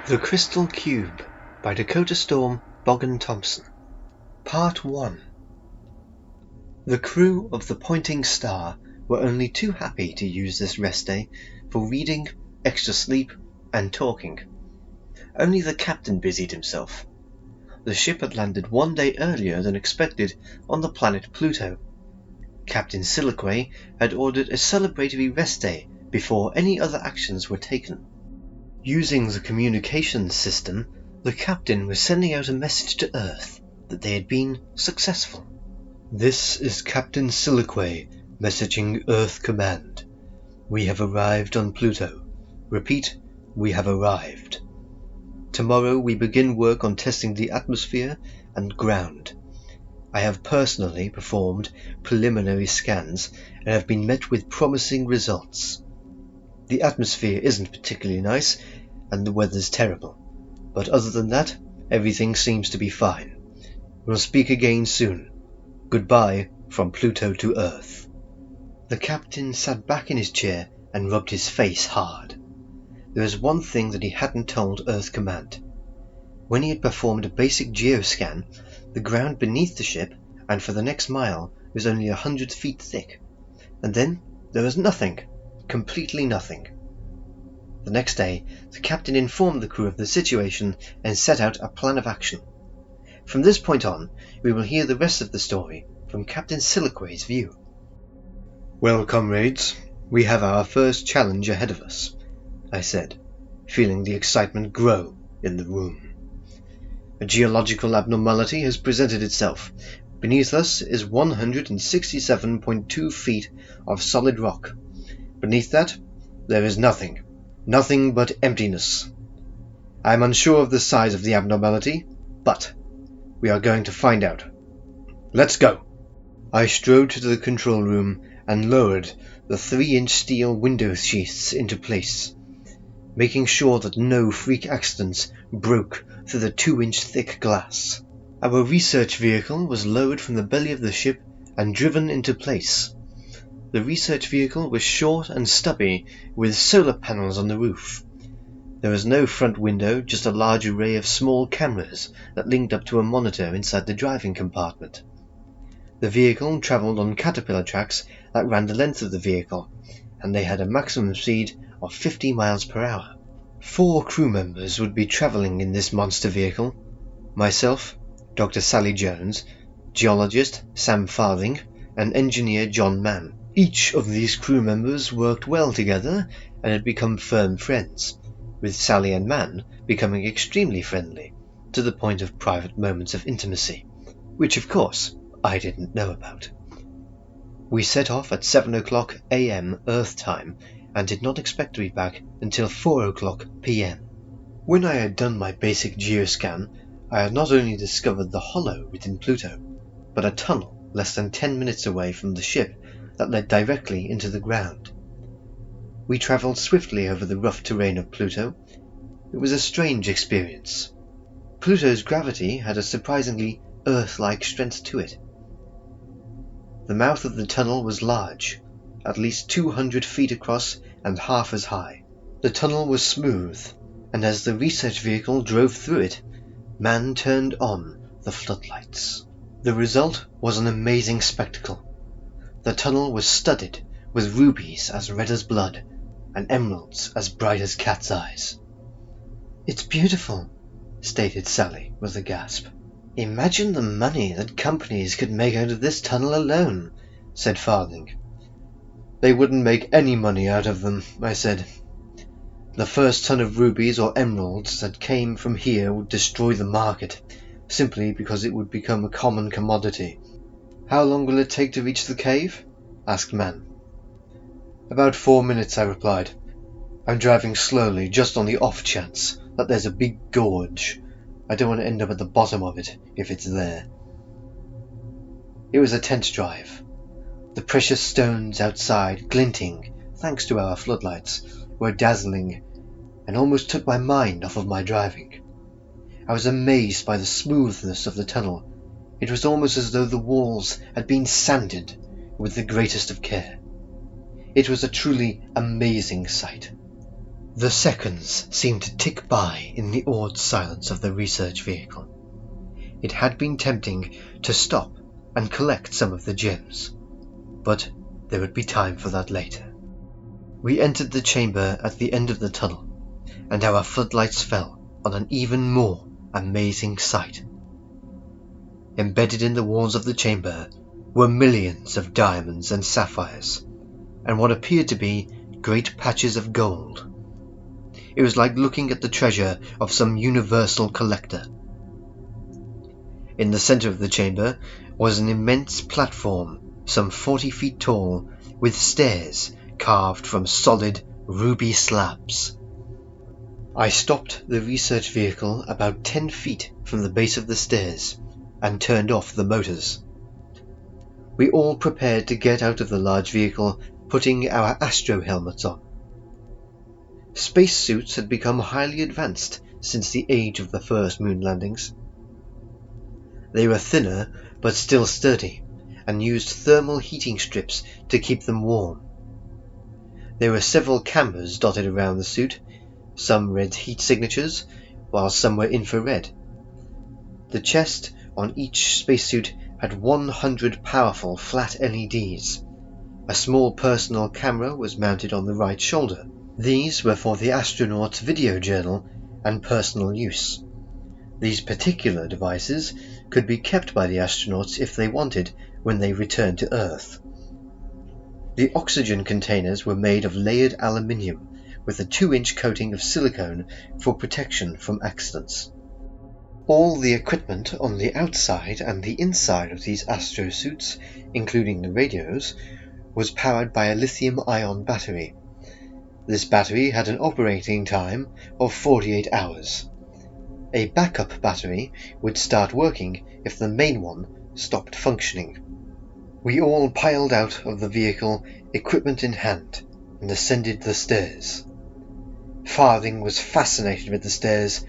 The Crystal Cube by Dakota-storm, Boggan, Thompson. Part 1. The crew of the Pointing Star were only too happy to use this rest day for reading, extra sleep, and talking. Only the captain busied himself. The ship had landed 1 day earlier than expected on the planet Pluto. Captain Siliquay had ordered a celebratory rest day before any other actions were taken. Using the communications system, the captain was sending out a message to Earth that they had been successful. "This is Captain Siliquay messaging Earth Command. We have arrived on Pluto. Repeat, we have arrived. Tomorrow we begin work on testing the atmosphere and ground. I have personally performed preliminary scans and have been met with promising results. The atmosphere isn't particularly nice, and the weather's terrible, but other than that, everything seems to be fine. We'll speak again soon. Goodbye from Pluto to Earth." The captain sat back in his chair and rubbed his face hard. There was one thing that he hadn't told Earth Command. When he had performed a basic geoscan, the ground beneath the ship and for the next mile was only 100 feet thick, and then there was nothing. Completely nothing. The next day, the captain informed the crew of the situation and set out a plan of action. From this point on, we will hear the rest of the story from Captain Siliquay's view. "Well, comrades, we have our first challenge ahead of us," I said, feeling the excitement grow in the room. "A geological abnormality has presented itself. Beneath us is 167.2 feet of solid rock. Beneath that, there is nothing but emptiness. I am unsure of the size of the abnormality, but we are going to find out. Let's go." I strode to the control room and lowered the 3-inch steel window sheaths into place, making sure that no freak accidents broke through the 2-inch thick glass. Our research vehicle was lowered from the belly of the ship and driven into place. The research vehicle was short and stubby, with solar panels on the roof. There was no front window, just a large array of small cameras that linked up to a monitor inside the driving compartment. The vehicle travelled on caterpillar tracks that ran the length of the vehicle, and they had a maximum speed of 50 miles per hour. 4 crew members would be travelling in this monster vehicle: myself, Dr. Sally Jones, geologist Sam Farthing, and engineer John Mann. Each of these crew members worked well together and had become firm friends, with Sally and Mann becoming extremely friendly, to the point of private moments of intimacy, which of course I didn't know about. We set off at 7 o'clock a.m. Earth time and did not expect to be back until 4 o'clock p.m. When I had done my basic geoscan, I had not only discovered the hollow within Pluto, but a tunnel less than 10 minutes away from the ship that led directly into the ground. We travelled swiftly over the rough terrain of Pluto. It was a strange experience. Pluto's gravity had a surprisingly Earth-like strength to it. The mouth of the tunnel was large, at least 200 feet across and half as high. The tunnel was smooth, and as the research vehicle drove through it, Mann turned on the floodlights. The result was an amazing spectacle. The tunnel was studded with rubies as red as blood, and emeralds as bright as cat's eyes. "It's beautiful," stated Sally with a gasp. "Imagine the money that companies could make out of this tunnel alone," said Farthing. "They wouldn't make any money out of them," I said. "The first ton of rubies or emeralds that came from here would destroy the market, simply because it would become a common commodity." "How long will it take to reach the cave?" asked Mann. "About 4 minutes," I replied. "I'm driving slowly, just on the off chance that there's a big gorge. I don't want to end up at the bottom of it, if it's there." It was a tense drive. The precious stones outside, glinting, thanks to our floodlights, were dazzling, and almost took my mind off of my driving. I was amazed by the smoothness of the tunnel. It was almost as though the walls had been sanded with the greatest of care. It was a truly amazing sight. The seconds seemed to tick by in the awed silence of the research vehicle. It had been tempting to stop and collect some of the gems, but there would be time for that later. We entered the chamber at the end of the tunnel, and our floodlights fell on an even more amazing sight. Embedded in the walls of the chamber were millions of diamonds and sapphires, and what appeared to be great patches of gold. It was like looking at the treasure of some universal collector. In the center of the chamber was an immense platform, some 40 feet tall, with stairs carved from solid ruby slabs. I stopped the research vehicle about 10 feet from the base of the stairs and turned off the motors. We all prepared to get out of the large vehicle, putting our astro helmets on. Space suits had become highly advanced since the age of the first moon landings. They were thinner but still sturdy, and used thermal heating strips to keep them warm. There were several cameras dotted around the suit, some read heat signatures, while some were infrared. The chest on each spacesuit had 100 powerful flat LEDs. A small personal camera was mounted on the right shoulder. These were for the astronaut's video journal and personal use. These particular devices could be kept by the astronauts if they wanted when they returned to Earth. The oxygen containers were made of layered aluminium with a 2-inch coating of silicone for protection from accidents. All the equipment on the outside and the inside of these astro suits, including the radios, was powered by a lithium-ion battery. This battery had an operating time of 48 hours. A backup battery would start working if the main one stopped functioning. We all piled out of the vehicle, equipment in hand, and ascended the stairs. Farthing was fascinated with the stairs.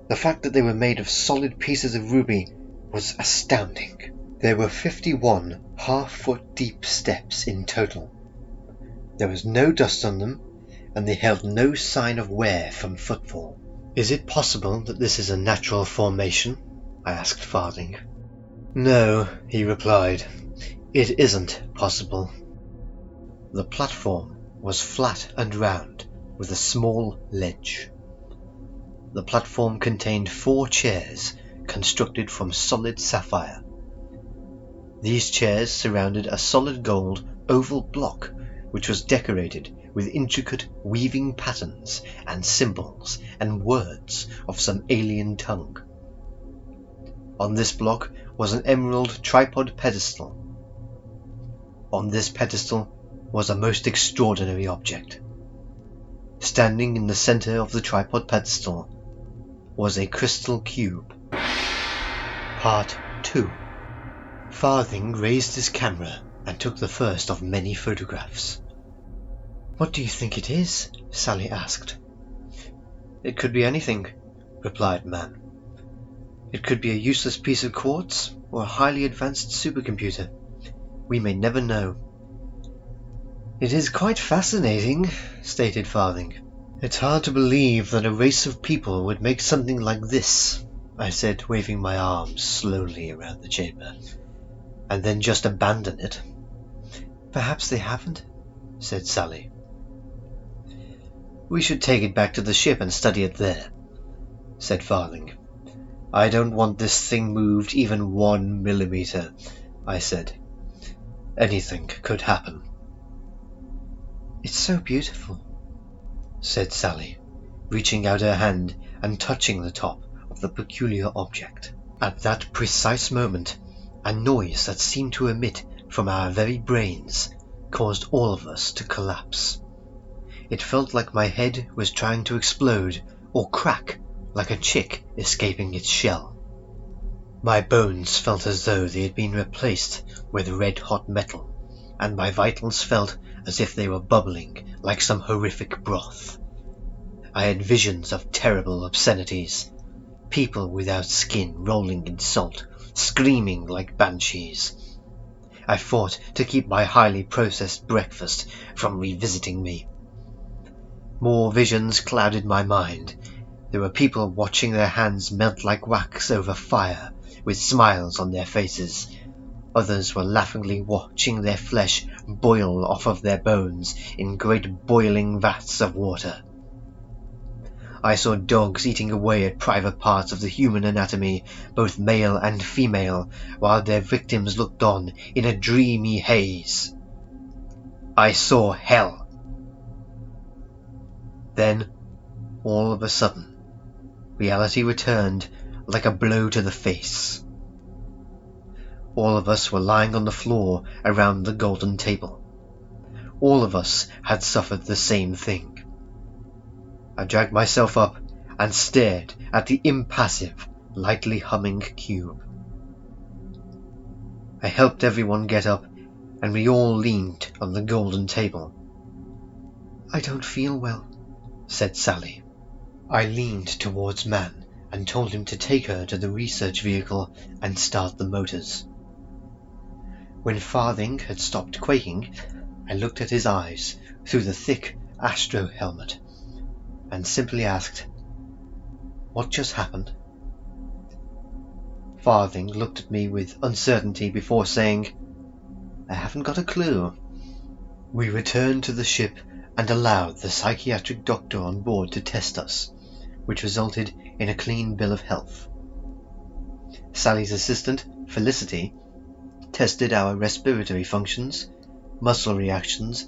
The fact that they were made of solid pieces of ruby was astounding. There were 51 half-foot deep steps in total. There was no dust on them, and they held no sign of wear from footfall. "Is it possible that this is a natural formation?" I asked Farthing. "No," he replied. "It isn't possible." The platform was flat and round, with a small ledge. The platform contained 4 chairs constructed from solid sapphire. These chairs surrounded a solid gold oval block which was decorated with intricate weaving patterns and symbols and words of some alien tongue. On this block was an emerald tripod pedestal. On this pedestal was a most extraordinary object. Standing in the center of the tripod pedestal was a crystal cube. Part 2. Farthing raised his camera and took the first of many photographs. "What do you think it is?" Sally asked. "It could be anything," replied Man. "It could be a useless piece of quartz or a highly advanced supercomputer. We may never know." "It is quite fascinating," stated Farthing. "It's hard to believe that a race of people would make something like this," I said, waving my arms slowly around the chamber, "and then just abandon it." "Perhaps they haven't," said Sally. "We should take it back to the ship and study it there," said Farthing. "I don't want this thing moved even 1 millimeter, I said. "Anything could happen." "It's so beautiful," said Sally, reaching out her hand and touching the top of the peculiar object. At that precise moment, a noise that seemed to emit from our very brains caused all of us to collapse. It felt like my head was trying to explode or crack like a chick escaping its shell. My bones felt as though they had been replaced with red-hot metal, and my vitals felt as if they were bubbling like some horrific broth. I had visions of terrible obscenities, people without skin rolling in salt, screaming like banshees. I fought to keep my highly processed breakfast from revisiting me. More visions clouded my mind. There were people watching their hands melt like wax over fire, with smiles on their faces. Others were laughingly watching their flesh boil off of their bones in great boiling vats of water. I saw dogs eating away at private parts of the human anatomy, both male and female, while their victims looked on in a dreamy haze. I saw hell. Then, all of a sudden, reality returned like a blow to the face. All of us were lying on the floor around the golden table. All of us had suffered the same thing. I dragged myself up and stared at the impassive, lightly humming cube. I helped everyone get up, and we all leaned on the golden table. "I don't feel well," said Sally. I leaned towards Man and told him to take her to the research vehicle and start the motors. When Farthing had stopped quaking, I looked at his eyes through the thick astro helmet and simply asked, "What just happened?" Farthing looked at me with uncertainty before saying, "I haven't got a clue." We returned to the ship and allowed the psychiatric doctor on board to test us, which resulted in a clean bill of health. Sally's assistant, Felicity, tested our respiratory functions, muscle reactions,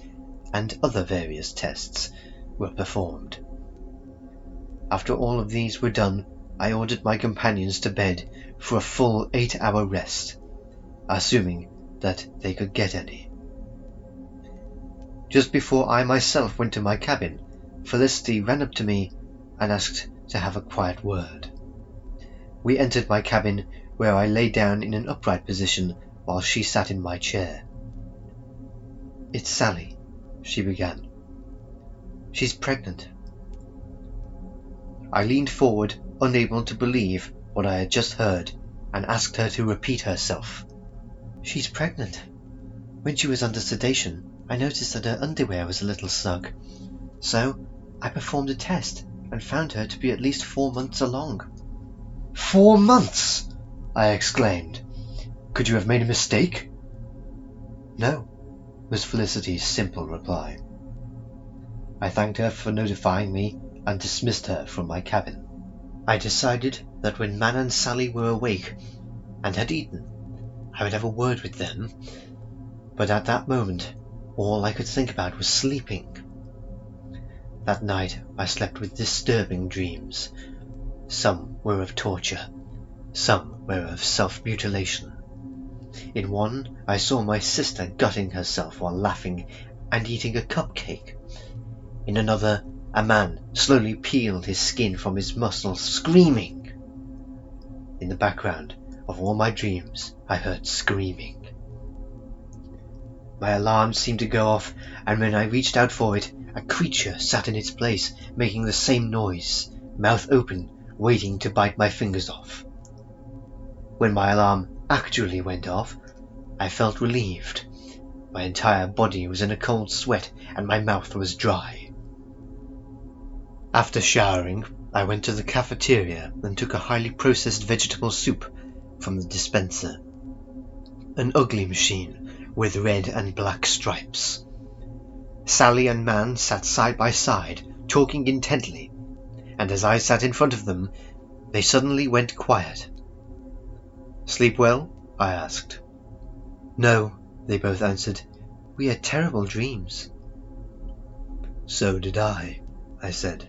and other various tests were performed. After all of these were done, I ordered my companions to bed for a full 8-hour rest, assuming that they could get any. Just before I myself went to my cabin, Felicity ran up to me and asked to have a quiet word. We entered my cabin, where I lay down in an upright position while she sat in my chair. "It's Sally," she began. "She's pregnant." I leaned forward, unable to believe what I had just heard, and asked her to repeat herself. "She's pregnant. When she was under sedation, I noticed that her underwear was a little snug. So I performed a test and found her to be at least 4 months along." "4 months!" I exclaimed. "Could you have made a mistake?" "No," was Felicity's simple reply. I thanked her for notifying me and dismissed her from my cabin. I decided that when Man and Sally were awake and had eaten, I would have a word with them, but at that moment all I could think about was sleeping. That night I slept with disturbing dreams. Some were of torture, some were of self-mutilation. In one, I saw my sister gutting herself while laughing and eating a cupcake. In another, a man slowly peeled his skin from his muscles, screaming. In the background of all my dreams, I heard screaming. My alarm seemed to go off, and when I reached out for it, a creature sat in its place, making the same noise, mouth open, waiting to bite my fingers off. When my alarm actually went off, I felt relieved. My entire body was in a cold sweat, and my mouth was dry. After showering, I went to the cafeteria and took a highly processed vegetable soup from the dispenser. An ugly machine with red and black stripes. Sally and Man sat side by side, talking intently, and as I sat in front of them, they suddenly went quiet. "Sleep well?" I asked. "No," they both answered. "We had terrible dreams." "So did I said.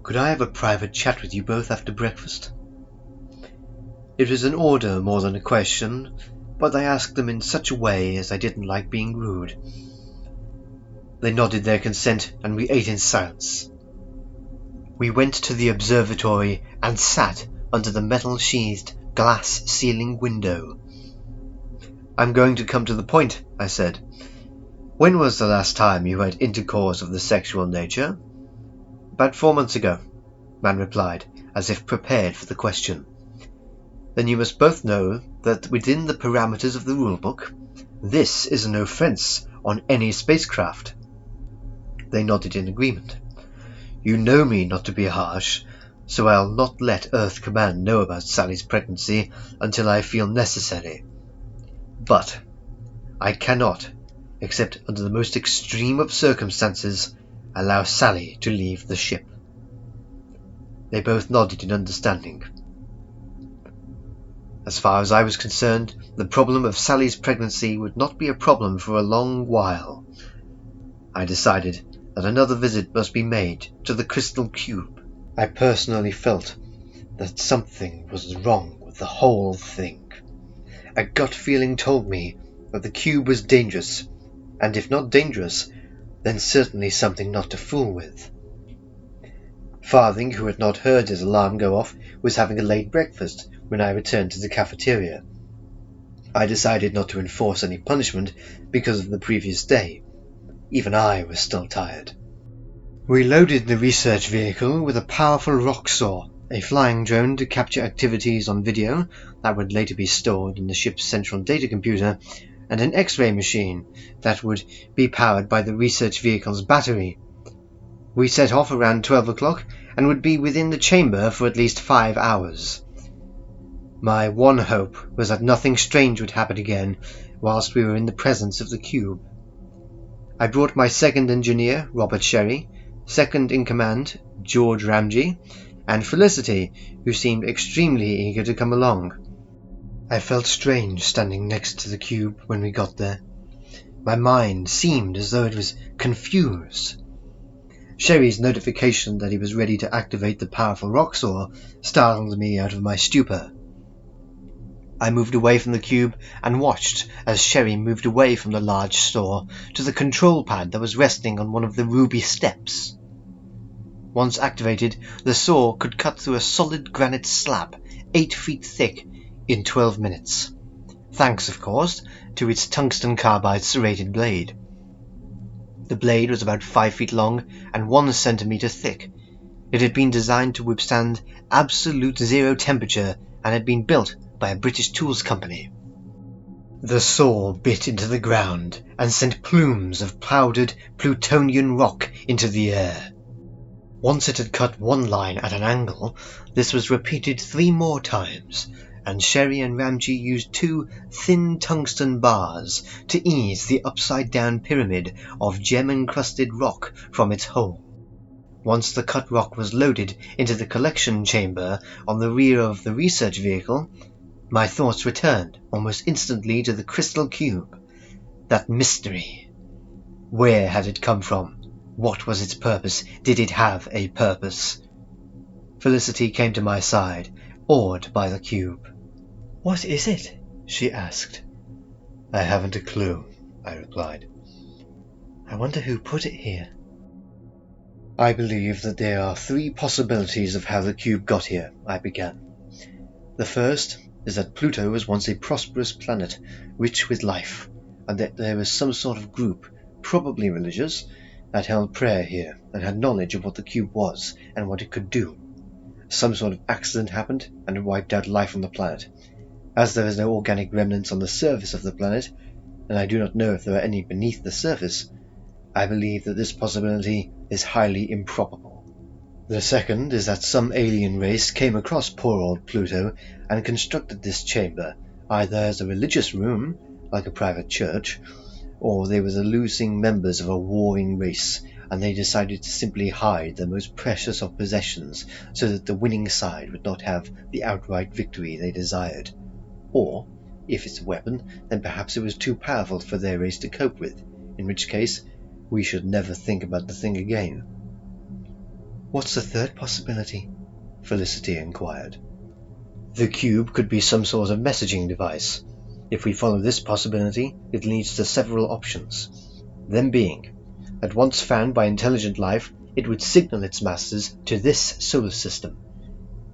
"Could I have a private chat with you both after breakfast?" It was an order more than a question, but I asked them in such a way as I didn't like being rude. They nodded their consent, and we ate in silence. We went to the observatory and sat under the metal-sheathed glass ceiling window. "I'm going to come to the point," I said. "When was the last time you had intercourse of the sexual nature?" "About 4 months ago," Man replied, as if prepared for the question. "Then you must both know that within the parameters of the rulebook, this is an offense on any spacecraft." They nodded in agreement. "You know me not to be harsh, so I'll not let Earth Command know about Sally's pregnancy until I feel necessary. But I cannot, except under the most extreme of circumstances, allow Sally to leave the ship." They both nodded in understanding. As far as I was concerned, the problem of Sally's pregnancy would not be a problem for a long while. I decided that another visit must be made to the crystal cube. I personally felt that something was wrong with the whole thing. A gut feeling told me that the cube was dangerous, and if not dangerous, then certainly something not to fool with. Farthing, who had not heard his alarm go off, was having a late breakfast when I returned to the cafeteria. I decided not to enforce any punishment because of the previous day. Even I was still tired. We loaded the research vehicle with a powerful rock saw, a flying drone to capture activities on video that would later be stored in the ship's central data computer, and an X-ray machine that would be powered by the research vehicle's battery. We set off around 12 o'clock and would be within the chamber for at least 5 hours. My one hope was that nothing strange would happen again whilst we were in the presence of the cube. I brought my second engineer, Robert Sherry, second in command, George Ramsey, and Felicity, who seemed extremely eager to come along. I felt strange standing next to the cube when we got there. My mind seemed as though it was confused. Sherry's notification that he was ready to activate the powerful rock saw startled me out of my stupor. I moved away from the cube and watched as Sherry moved away from the large saw to the control pad that was resting on one of the ruby steps. Once activated, the saw could cut through a solid granite slab 8 feet thick in 12 minutes, thanks, of course, to its tungsten carbide serrated blade. The blade was about 5 feet long and 1 centimeter thick. It had been designed to withstand absolute zero temperature and had been built by a British tools company. The saw bit into the ground and sent plumes of powdered plutonian rock into the air. Once it had cut one line at an angle, this was repeated 3 more times, and Sherry and Ramsey used 2 thin tungsten bars to ease the upside-down pyramid of gem-encrusted rock from its hole. Once the cut rock was loaded into the collection chamber on the rear of the research vehicle, my thoughts returned almost instantly to the crystal cube. That mystery. Where had it come from? What was its purpose? Did it have a purpose? Felicity came to my side, awed by the cube. "What is it?" she asked. "I haven't a clue," I replied. "I wonder who put it here." "I believe that there are 3 possibilities of how the cube got here," I began. "The first is that Pluto was once a prosperous planet, rich with life, and that there was some sort of group, probably religious, that held prayer here and had knowledge of what the cube was and what it could do. Some sort of accident happened and it wiped out life on the planet. As there is no organic remnants on the surface of the planet, and I do not know if there are any beneath the surface, I believe that this possibility is highly improbable. The second is that some alien race came across poor old Pluto and constructed this chamber, either as a religious room, like a private church, or they were the losing members of a warring race, and they decided to simply hide the most precious of possessions so that the winning side would not have the outright victory they desired. Or, if it's a weapon, then perhaps it was too powerful for their race to cope with, in which case we should never think about the thing again." "What's the third possibility?" Felicity inquired. "The cube could be some sort of messaging device. If we follow this possibility, it leads to several options. Them being, that once found by intelligent life, it would signal its masters to this solar system.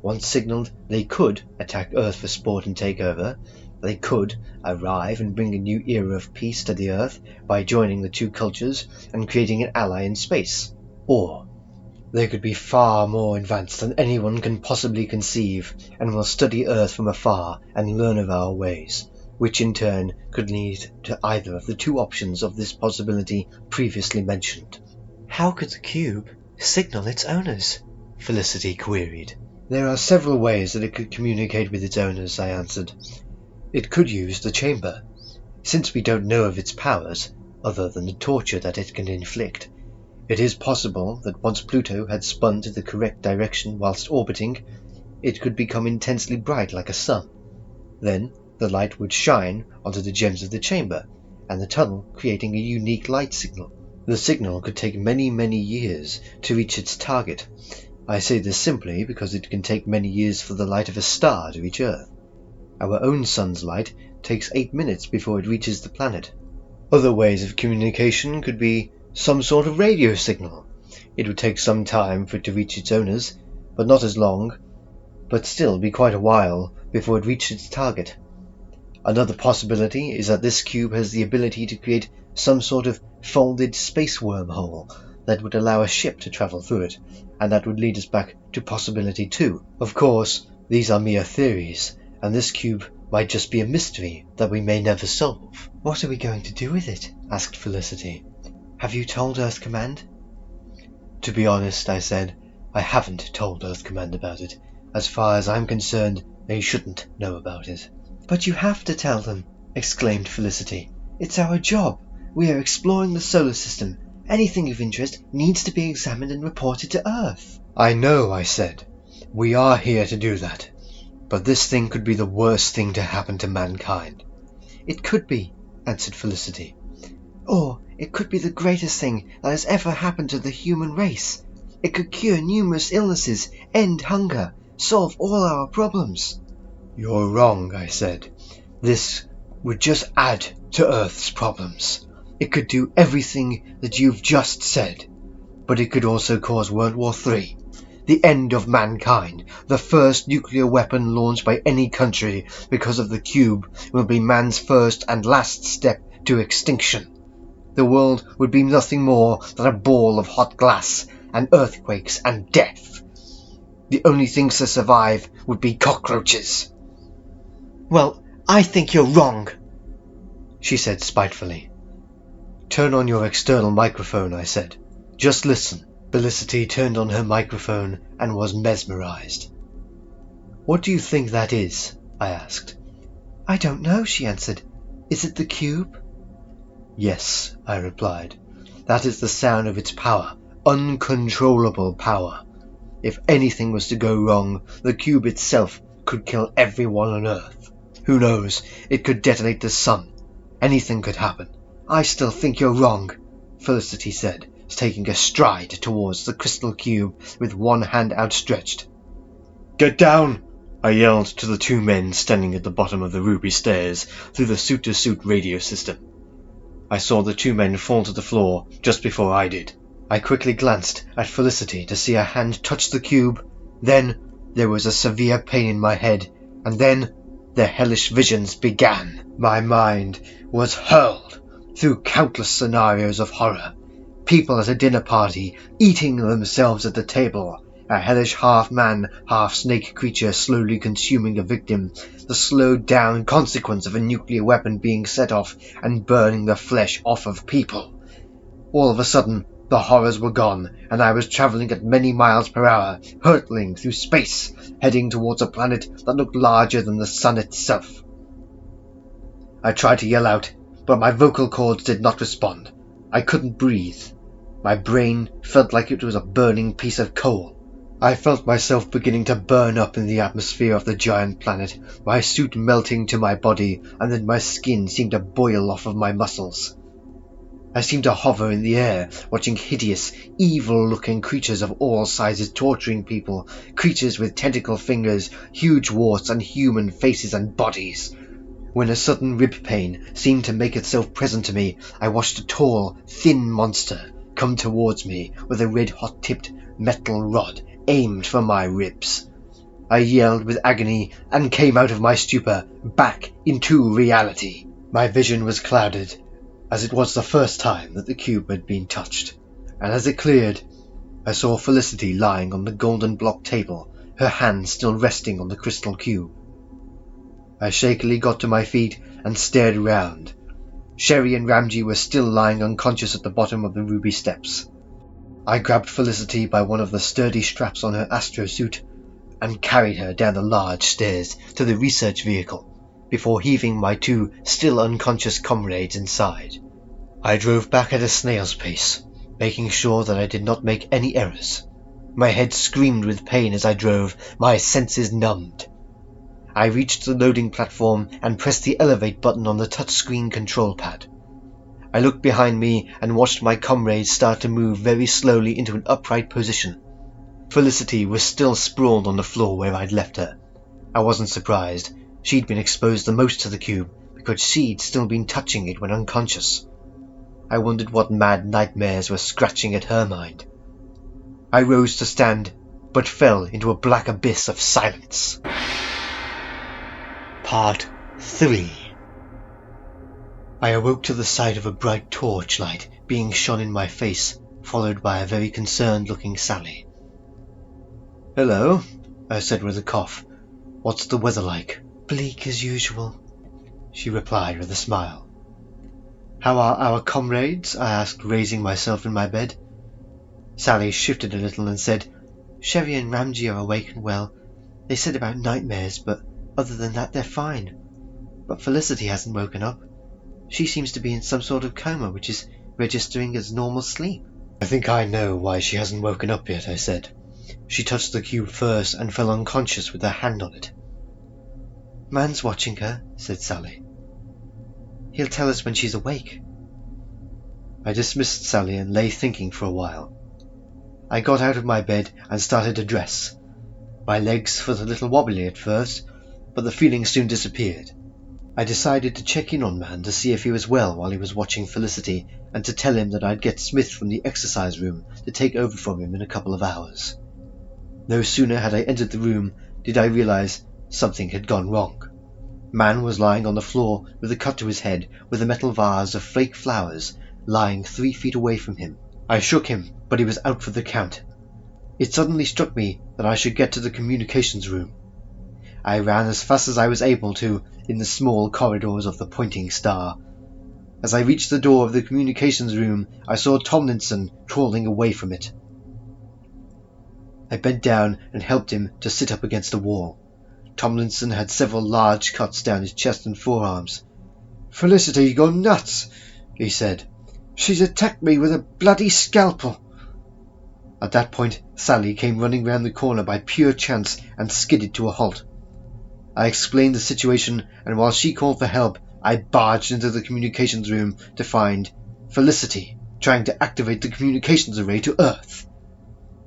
Once signaled, they could attack Earth for sport and take over. They could arrive and bring a new era of peace to the Earth by joining the 2 cultures and creating an ally in space. Or they could be far more advanced than anyone can possibly conceive, and will study Earth from afar and learn of our ways, which in turn could lead to either of the 2 options of this possibility previously mentioned. How could the cube signal its owners? Felicity queried. There are several ways that it could communicate with its owners, I answered. It could use the chamber. Since we don't know of its powers, other than the torture that it can inflict, it is possible that once Pluto had spun to the correct direction whilst orbiting, it could become intensely bright like a sun. Then the light would shine onto the gems of the chamber and the tunnel, creating a unique light signal. The signal could take many, many years to reach its target. I say this simply because it can take many years for the light of a star to reach Earth. Our own sun's light takes 8 minutes before it reaches the planet. Other ways of communication could be some sort of radio signal. It would take some time for it to reach its owners, but not as long, but still be quite a while before it reached its target. Another possibility is that this cube has the ability to create some sort of folded space wormhole that would allow a ship to travel through it, and that would lead us back to possibility 2. Of course, these are mere theories, and this cube might just be a mystery that we may never solve. What are we going to do with it? Asked Felicity. Have you told Earth Command? To be honest, I said, I haven't told Earth Command about it. As far as I'm concerned, they shouldn't know about it. But you have to tell them, exclaimed Felicity. It's our job. We are exploring the solar system. Anything of interest needs to be examined and reported to Earth. I know, I said. We are here to do that. But this thing could be the worst thing to happen to mankind. It could be, answered Felicity. Or it could be the greatest thing that has ever happened to the human race. It could cure numerous illnesses, end hunger, solve all our problems. You're wrong, I said. This would just add to Earth's problems. It could do everything that you've just said. But it could also cause World War III. The end of mankind. The first nuclear weapon launched by any country because of the cube will be man's first and last step to extinction. The world would be nothing more than a ball of hot glass and earthquakes and death. The only things to survive would be cockroaches. Well, I think you're wrong, she said spitefully. Turn on your external microphone, I said. Just listen. Felicity turned on her microphone and was mesmerized. What do you think that is? I asked. I don't know, she answered. Is it the cube? Yes, I replied. That is the sound of its power, uncontrollable power. If anything was to go wrong, the cube itself could kill everyone on Earth. Who knows, it could detonate the sun. Anything could happen. I still think you're wrong, Felicity said, taking a stride towards the crystal cube with one hand outstretched. Get down! I yelled to the 2 men standing at the bottom of the ruby stairs through the suit-to-suit radio system. I saw the 2 men fall to the floor just before I did. I quickly glanced at Felicity to see her hand touch the cube. Then there was a severe pain in my head, and then the hellish visions began. My mind was hurled through countless scenarios of horror. People at a dinner party, eating themselves at the table, a hellish half-man, half-snake creature slowly consuming a victim, the slowed-down consequence of a nuclear weapon being set off and burning the flesh off of people. All of a sudden, the horrors were gone, and I was travelling at many miles per hour, hurtling through space, heading towards a planet that looked larger than the sun itself. I tried to yell out, but my vocal cords did not respond. I couldn't breathe. My brain felt like it was a burning piece of coal. I felt myself beginning to burn up in the atmosphere of the giant planet, my suit melting to my body, and then my skin seemed to boil off of my muscles. I seemed to hover in the air, watching hideous, evil-looking creatures of all sizes torturing people, creatures with tentacle fingers, huge warts, and human faces and bodies. When a sudden rib pain seemed to make itself present to me, I watched a tall, thin monster come towards me with a red-hot-tipped metal rod aimed for my ribs. I yelled with agony and came out of my stupor, back into reality. My vision was clouded, as it was the first time that the cube had been touched, and as it cleared, I saw Felicity lying on the golden block table, her hand still resting on the crystal cube. I shakily got to my feet and stared around. Sherry and Ramji were still lying unconscious at the bottom of the ruby steps. I grabbed Felicity by one of the sturdy straps on her astrosuit and carried her down the large stairs to the research vehicle before heaving my two still unconscious comrades inside. I drove back at a snail's pace, making sure that I did not make any errors. My head screamed with pain as I drove, my senses numbed. I reached the loading platform and pressed the elevate button on the touchscreen control pad. I looked behind me and watched my comrades start to move very slowly into an upright position. Felicity was still sprawled on the floor where I'd left her. I wasn't surprised. She'd been exposed the most to the cube because she'd still been touching it when unconscious. I wondered what mad nightmares were scratching at her mind. I rose to stand, but fell into a black abyss of silence. Part 3. I awoke to the sight of a bright torchlight being shone in my face, followed by a very concerned-looking Sally. "Hello," I said with a cough. "What's the weather like?" "Bleak as usual," she replied with a smile. "How are our comrades?" I asked, raising myself in my bed. Sally shifted a little and said, "Sherry and Ramji are awake and well. They said about nightmares, but other than that they're fine. But Felicity hasn't woken up. She seems to be in some sort of coma, which is registering as normal sleep." "I think I know why she hasn't woken up yet," I said. "She touched the cube first and fell unconscious with her hand on it." "Man's watching her," said Sally. "He'll tell us when she's awake." I dismissed Sally and lay thinking for a while. I got out of my bed and started to dress. My legs felt a little wobbly at first, but the feeling soon disappeared. I decided to check in on Man to see if he was well while he was watching Felicity, and to tell him that I'd get Smith from the exercise room to take over from him in a couple of hours. No sooner had I entered the room did I realize something had gone wrong. Man was lying on the floor with a cut to his head, with a metal vase of fake flowers lying 3 feet away from him. I shook him, but he was out for the count. It suddenly struck me that I should get to the communications room. I ran as fast as I was able to in the small corridors of the pointing star. As I reached the door of the communications room, I saw Tomlinson crawling away from it. I bent down and helped him to sit up against the wall. Tomlinson had several large cuts down his chest and forearms. "Felicity gone nuts," he said. "She's attacked me with a bloody scalpel." At that point, Sally came running round the corner by pure chance and skidded to a halt. I explained the situation, and while she called for help, I barged into the communications room to find Felicity trying to activate the communications array to Earth.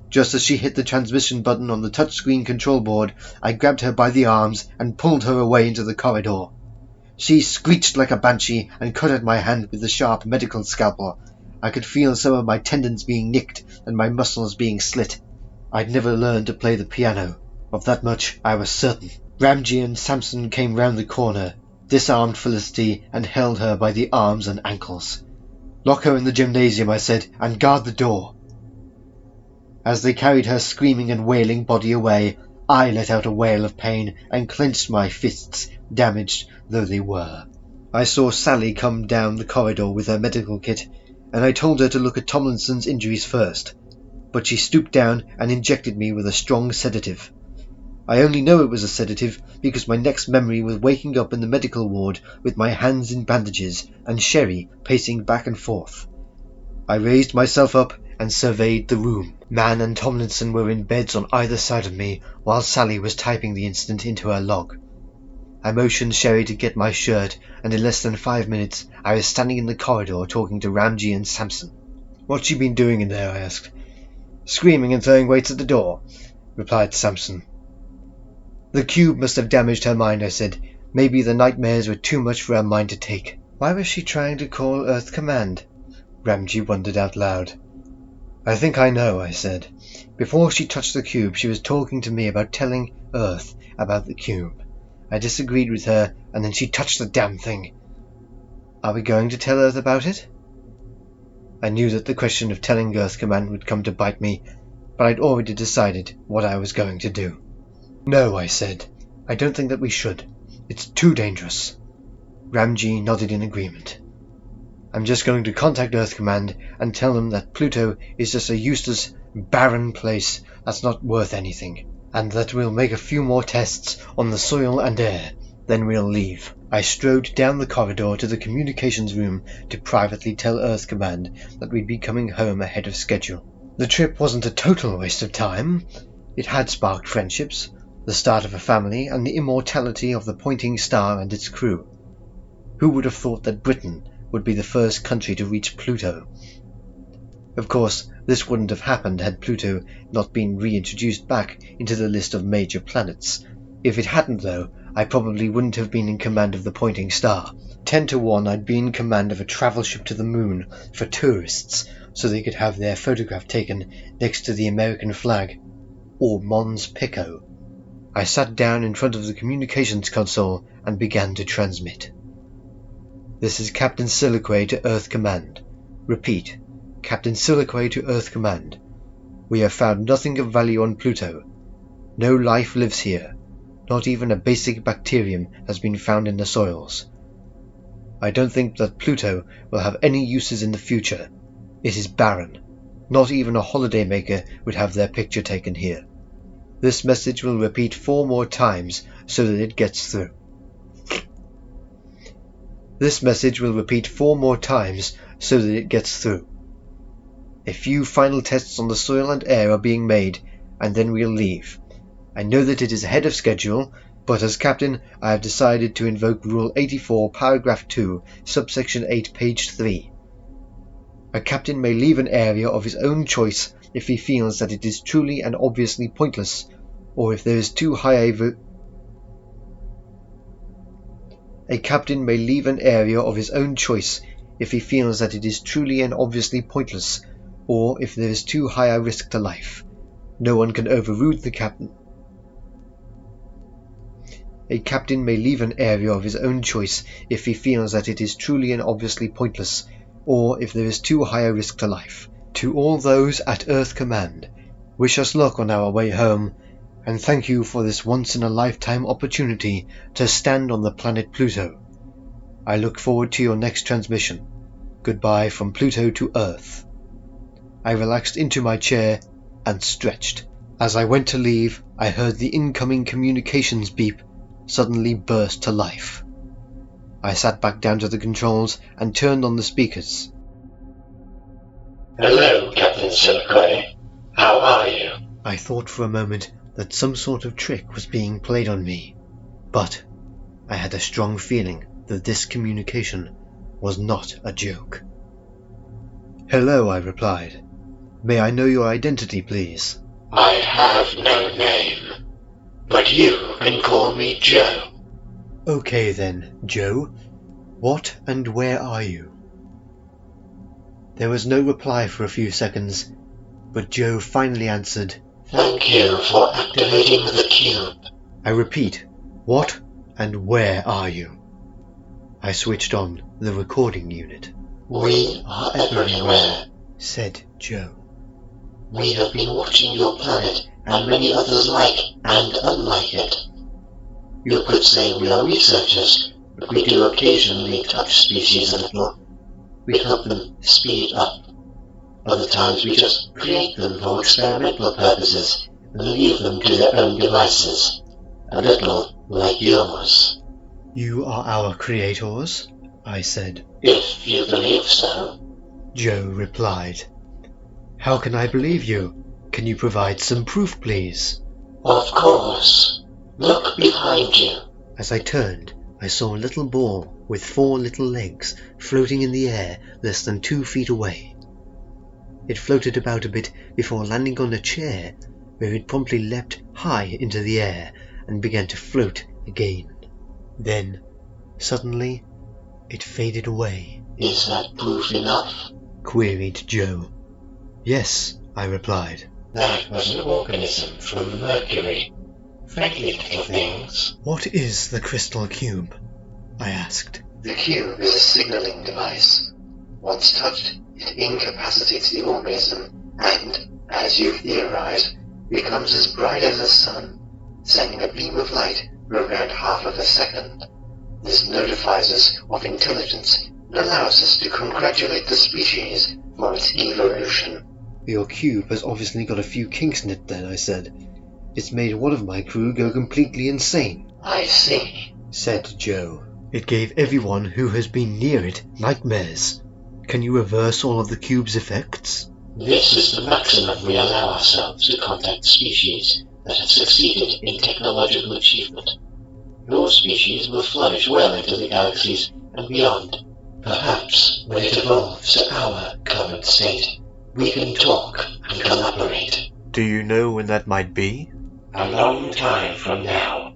Just as she hit the transmission button on the touchscreen control board, I grabbed her by the arms and pulled her away into the corridor. She screeched like a banshee and cut at my hand with the sharp medical scalpel. I could feel some of my tendons being nicked and my muscles being slit. I'd never learned to play the piano. Of that much I was certain. Ramji and Thompson came round the corner, disarmed Felicity and held her by the arms and ankles. "Lock her in the gymnasium," I said, "and guard the door." As they carried her screaming and wailing body away, I let out a wail of pain and clenched my fists, damaged though they were. I saw Sally come down the corridor with her medical kit, and I told her to look at Tomlinson's injuries first, but she stooped down and injected me with a strong sedative. I only know it was a sedative because my next memory was waking up in the medical ward with my hands in bandages and Sherry pacing back and forth. I raised myself up and surveyed the room. Man and Tomlinson were in beds on either side of me, while Sally was typing the incident into her log. I motioned Sherry to get my shirt, and in less than 5 minutes I was standing in the corridor talking to Ramji and Thompson. "What's she been doing in there?" I asked. "Screaming and throwing weights at the door," replied Thompson. "The cube must have damaged her mind," I said. "Maybe the nightmares were too much for her mind to take." "Why was she trying to call Earth Command?" Ramji wondered out loud. "I think I know," I said. "Before she touched the cube, she was talking to me about telling Earth about the cube. I disagreed with her, and then she touched the damn thing. Are we going to tell Earth about it?" I knew that the question of telling Earth Command would come to bite me, but I'd already decided what I was going to do. "No," I said. "I don't think that we should. It's too dangerous." Ramji nodded in agreement. I'm just going to contact Earth Command and tell them that Pluto is just a useless, barren place that's not worth anything, and that we'll make a few more tests on the soil and air, then we'll leave. I strode down the corridor to the communications room to privately tell Earth Command that we'd be coming home ahead of schedule. The trip wasn't a total waste of time. It had sparked friendships, the start of a family, and the immortality of the pointing star and its crew. Who would have thought that Britain would be the first country to reach Pluto? Of course, this wouldn't have happened had Pluto not been reintroduced back into the list of major planets. If it hadn't, though, I probably wouldn't have been in command of the pointing star. 10 to 1 I'd be in command of a travel ship to the moon for tourists, so they could have their photograph taken next to the American flag, or Mons Pico. I sat down in front of the communications console and began to transmit. This is Captain Siliquay to Earth Command. Repeat, Captain Siliquay to Earth Command. We have found nothing of value on Pluto. No life lives here. Not even a basic bacterium has been found in the soils. I don't think that Pluto will have any uses in the future. It is barren. Not even a holidaymaker would have their picture taken here. This message will repeat 4 more times so that it gets through. This message will repeat 4 more times so that it gets through. A few final tests on the soil and air are being made, and then we'll leave. I know that it is ahead of schedule, but as captain I have decided to invoke Rule 84, Paragraph 2, Subsection 8, Page 3. A captain may leave an area of his own choice if he feels that it is truly and obviously pointless, or if there is too high a captain may leave an area of his own choice if he feels that it is truly and obviously pointless, or if there is too high a risk to life. No one can overrule the captain. A captain may leave an area of his own choice if he feels that it is truly and obviously pointless, or if there is too high a risk to life. To all those at Earth Command, wish us luck on our way home, and thank you for this once-in-a-lifetime opportunity to stand on the planet Pluto. I look forward to your next transmission. Goodbye from Pluto to Earth. I relaxed into my chair and stretched. As I went to leave, I heard the incoming communications beep suddenly burst to life. I sat back down to the controls and turned on the speakers. Hello, Captain Siliquay. How are you? I thought for a moment that some sort of trick was being played on me, but I had a strong feeling that this communication was not a joke. Hello, I replied. May I know your identity, please? I have no name, but you can call me Joe. Okay then, Joe. What and where are you? There was no reply for a few seconds, but Joe finally answered, Thank you for activating the cube. I repeat, what and where are you? I switched on the recording unit. We are everywhere, said Joe. We have been watching your planet and many others like and unlike it. You could say we are researchers, but we do occasionally touch species a little. We help them speed up. Other times we just create them for experimental purposes and leave them to their own devices. A little like yours. You are our creators, I said. If you believe so. Joe replied. How can I believe you? Can you provide some proof, please? Of course. Look behind you. As I turned, I saw a little ball with 4 little legs floating in the air less than 2 feet away. It floated about a bit before landing on a chair, where it promptly leapt high into the air and began to float again. Then, suddenly, it faded away. Is that proof enough? Queried Joe. Yes, I replied. That was an organism from Mercury. Friendly little things. What is the crystal cube? I asked. The cube is a signaling device. Once touched, it incapacitates the organism and, as you theorize, becomes as bright as the sun, sending a beam of light for around half of a second. This notifies us of intelligence allows us to congratulate the species for its evolution. Your cube has obviously got a few kinks in it then, I said. It's made one of my crew go completely insane. I see, said Joe. It gave everyone who has been near it nightmares. Can you reverse all of the cube's effects? This is the maximum we allow ourselves to contact species that have succeeded in technological achievement. Your species will flourish well into the galaxies and beyond. Perhaps when it evolves to our current state, we can talk and collaborate. Do you know when that might be? A long time from now.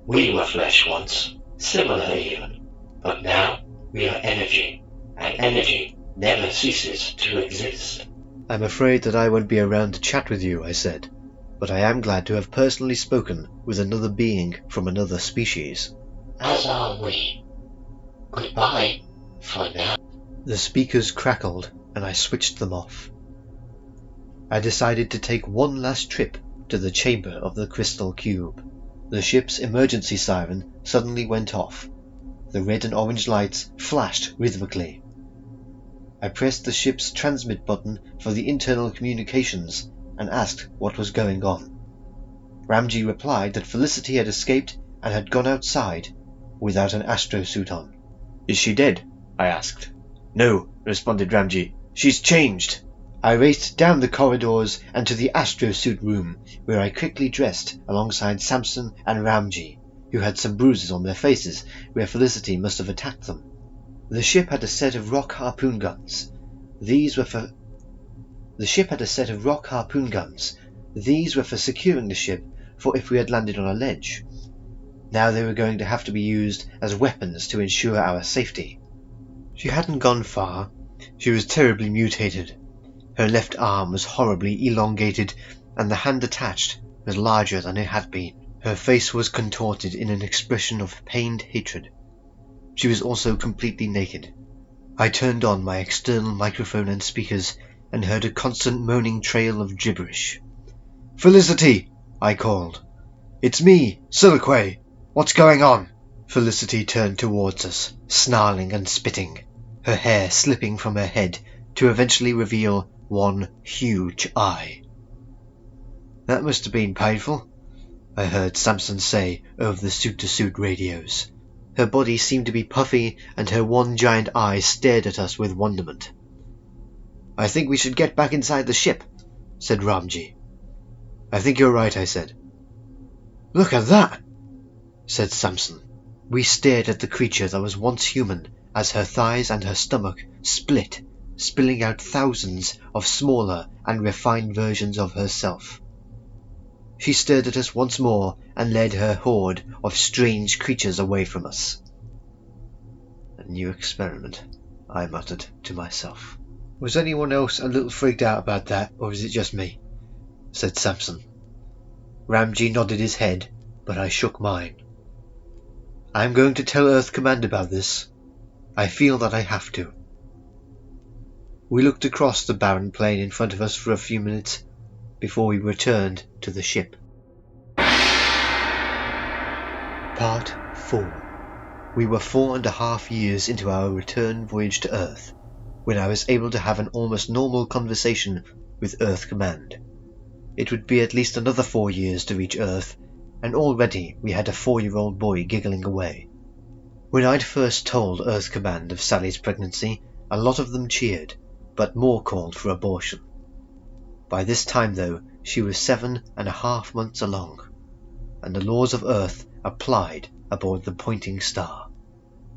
We were flesh once, similar even, but now we are energy, and energy never ceases to exist. I'm afraid that I won't be around to chat with you, I said, but I am glad to have personally spoken with another being from another species. As are we. Goodbye, for now. The speakers crackled, and I switched them off. I decided to take one last trip to the chamber of the crystal cube. The ship's emergency siren suddenly went off. The red and orange lights flashed rhythmically. I pressed the ship's transmit button for the internal communications and asked what was going on. Ramji replied that Felicity had escaped and had gone outside without an astrosuit on. Is she dead? I asked. No, responded Ramji. She's changed. I raced down the corridors and to the astrosuit room, where I quickly dressed alongside Thompson and Ramji, who had some bruises on their faces where Felicity must have attacked them. The ship had a set of rock harpoon guns. These were for securing the ship for if we had landed on a ledge. Now they were going to have to be used as weapons to ensure our safety. She hadn't gone far. She was terribly mutated. Her left arm was horribly elongated, and the hand attached was larger than it had been. Her face was contorted in an expression of pained hatred. She was also completely naked. I turned on my external microphone and speakers and heard a constant moaning trail of gibberish. "Felicity!" I called. "It's me, Siliquay. What's going on?" Felicity turned towards us, snarling and spitting, her hair slipping from her head to eventually reveal one huge eye. "That must have been painful," I heard Thompson say over the suit-to-suit radios. Her body seemed to be puffy, and her one giant eye stared at us with wonderment. "I think we should get back inside the ship," said Ramji. "I think you're right," I said. "Look at that," said Thompson. We stared at the creature that was once human as her thighs and her stomach split, spilling out thousands of smaller and refined versions of herself. She stared at us once more and led her horde of strange creatures away from us. "A new experiment," I muttered to myself. "Was anyone else a little freaked out about that, or is it just me?" said Thompson. Ramji nodded his head, but I shook mine. "I'm going to tell Earth Command about this. I feel that I have to." We looked across the barren plain in front of us for a few minutes before we returned to the ship. Part 4. We were 4.5 years into our return voyage to Earth when I was able to have an almost normal conversation with Earth Command. It would be at least another 4 years to reach Earth, and already we had a 4-year-old boy giggling away. When I'd first told Earth Command of Sally's pregnancy, a lot of them cheered, but more called for abortion. By this time, though, she was 7.5 months along, and the laws of Earth applied aboard the pointing star.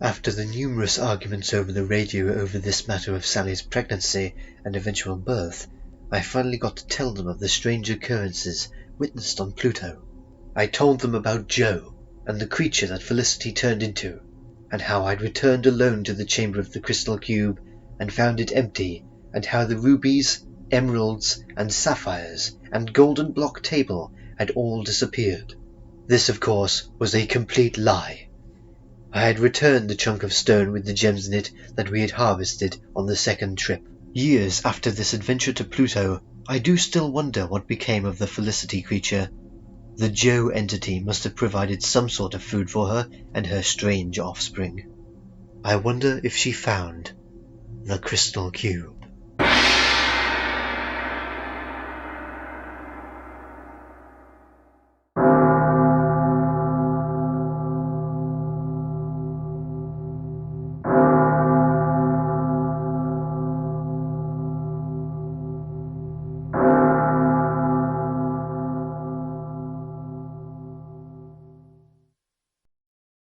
After the numerous arguments over the radio over this matter of Sally's pregnancy and eventual birth, I finally got to tell them of the strange occurrences witnessed on Pluto. I told them about Joe and the creature that Felicity turned into, and how I'd returned alone to the chamber of the crystal cube and found it empty, and how the rubies, emeralds, and sapphires and golden block table had all disappeared. This, of course, was a complete lie. I had returned the chunk of stone with the gems in it that we had harvested on the second trip. Years after this adventure to Pluto, I do still wonder what became of the Felicity creature. The Joe entity must have provided some sort of food for her and her strange offspring. I wonder if she found the crystal cube.